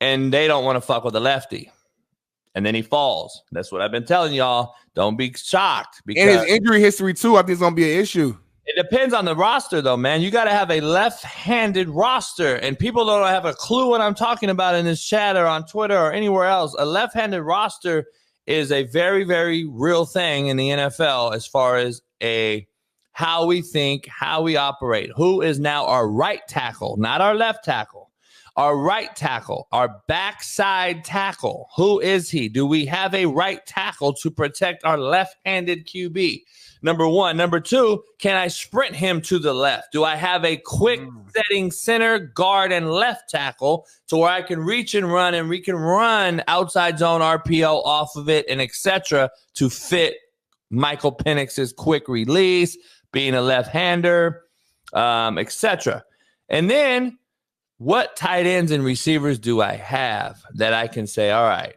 and they don't want to fuck with a lefty. And then he falls. That's what I've been telling y'all. Don't be shocked. Because and his injury history, too, I think is going to be an issue. It depends on the roster, though, man. You got to have a left-handed roster, and people don't have a clue what I'm talking about in this chat or on Twitter or anywhere else. A left-handed roster is a very, very real thing in the NFL as far as how we think, how we operate. Who is now our right tackle, not our left tackle? Our right tackle, our backside tackle. Who is he? Do we have a right tackle to protect our left-handed QB? Number one. Number two, can I sprint him to the left? Do I have a quick setting center, guard, and left tackle to where I can reach and run, and we can run outside zone RPO off of it and etc. to fit Michael Penix's quick release, being a left-hander, etc. And then what tight ends and receivers do I have that I can say, all right,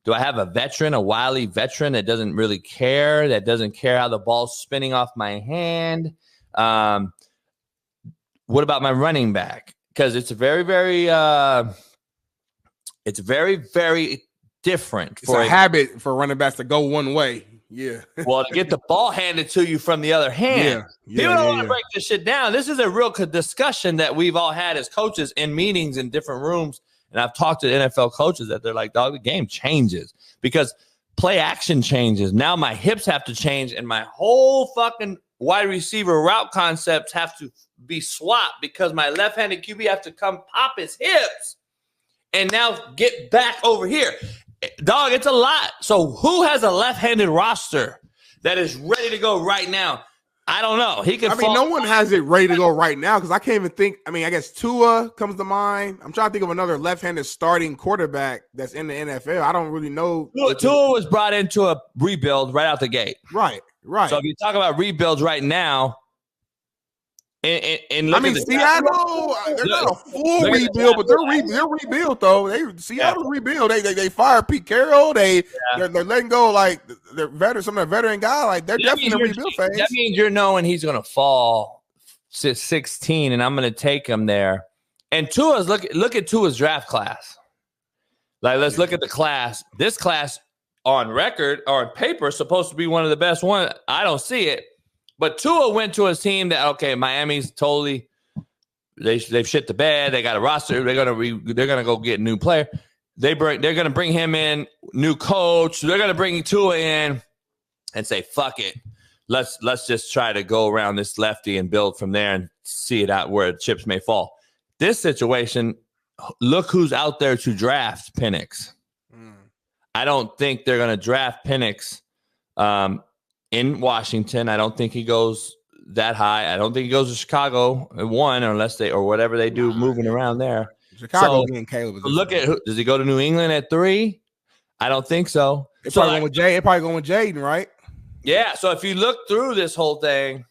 do I have a veteran, a wily veteran that doesn't really care, that doesn't care how the ball's spinning off my hand? What about my running back? Because it's very, very different. It's a habit for running backs to go one way. Yeah. Well, to get the ball handed to you from the other hand. People don't want to break this shit down. This is a real discussion that we've all had as coaches in meetings in different rooms. And I've talked to NFL coaches that they're like, dog, the game changes because play action changes. Now my hips have to change and my whole fucking wide receiver route concepts have to be swapped because my left-handed QB have to come pop his hips and now get back over here. Dog, it's a lot. So who has a left-handed roster that is ready to go right now? I don't know. No one has it ready to go right now because I can't even think. I mean, I guess Tua comes to mind. I'm trying to think of another left-handed starting quarterback that's in the NFL. I don't really know. Tua was brought into a rebuild right out the gate. Right. So if you talk about rebuilds right now, and Seattle, they're not a full rebuild, but they're rebuild though. Seattle rebuild. They fired Pete Carroll. They're letting go like their veteran, some of their veteran guy. Like they're definitely in a rebuild phase. That means you're knowing he's going to fall 16, and I'm going to take him there. And Tua's look at Tua's draft class. Like let's look at the class. This class on record or on paper is supposed to be one of the best ones. I don't see it. But Tua went to a team that, okay, Miami's totally they've shit the bed. They got a roster. They're gonna go get a new player. They're gonna bring him in, new coach. They're gonna bring Tua in and say, fuck it. Let's just try to go around this lefty and build from there and see it out where the chips may fall. This situation, look who's out there to draft Penix. I don't think they're gonna draft Penix. In Washington, I don't think he goes that high. I don't think he goes to Chicago one unless they or whatever they do moving around there. Chicago getting Caleb. Look at does he go to New England at 3? I don't think so. They're probably going with Jaden, right? Yeah. So if you look through this whole thing,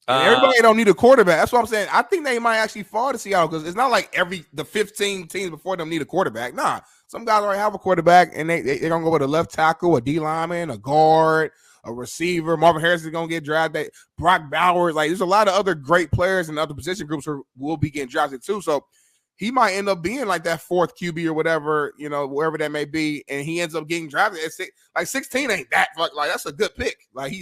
everybody don't need a quarterback. That's what I'm saying. I think they might actually fall to Seattle because it's not like the 15 teams before them need a quarterback. Nah, some guys already have a quarterback and they're gonna go with a left tackle, a D lineman, a guard, a receiver. Marvin Harris is going to get drafted. Brock Bowers. Like, there's a lot of other great players in other position groups who will be getting drafted too. So he might end up being like that fourth QB or whatever, wherever that may be. And he ends up getting drafted at 16 ain't that like that's a good pick. Like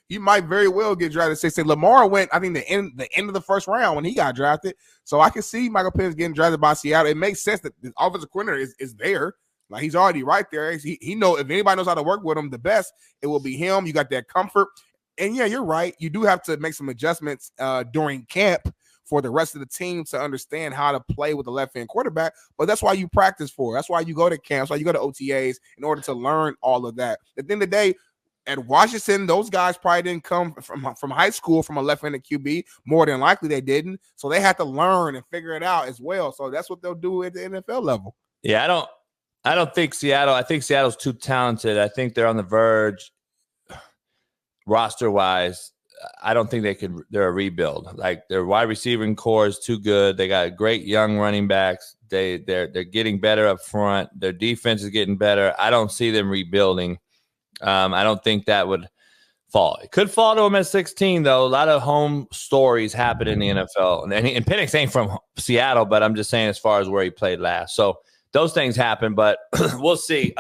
he might very well get drafted at 16. Lamar went, I think the end of the first round when he got drafted. So I can see Michael Penix getting drafted by Seattle. It makes sense that the offensive coordinator is there. Like he's already right there. He know if anybody knows how to work with him, the best it will be him. You got that comfort, and yeah, you're right. You do have to make some adjustments during camp for the rest of the team to understand how to play with the left-hand quarterback. But that's why you practice for. That's why you go to camps. That's why you go to OTAs in order to learn all of that. At the end of the day, at Washington, those guys probably didn't come from high school from a left-handed QB. More than likely, they didn't. So they had to learn and figure it out as well. So that's what they'll do at the NFL level. Yeah, I don't think Seattle. I think Seattle's too talented. I think they're on the verge, roster-wise. I don't think they're a rebuild. Like their wide receiving core is too good. They got great young running backs. They're getting better up front. Their defense is getting better. I don't see them rebuilding. I don't think that would fall. It could fall to them at 16, though. A lot of home stories happen in the NFL. And Penix ain't from Seattle, but I'm just saying as far as where he played last. So those things happen, but we'll see.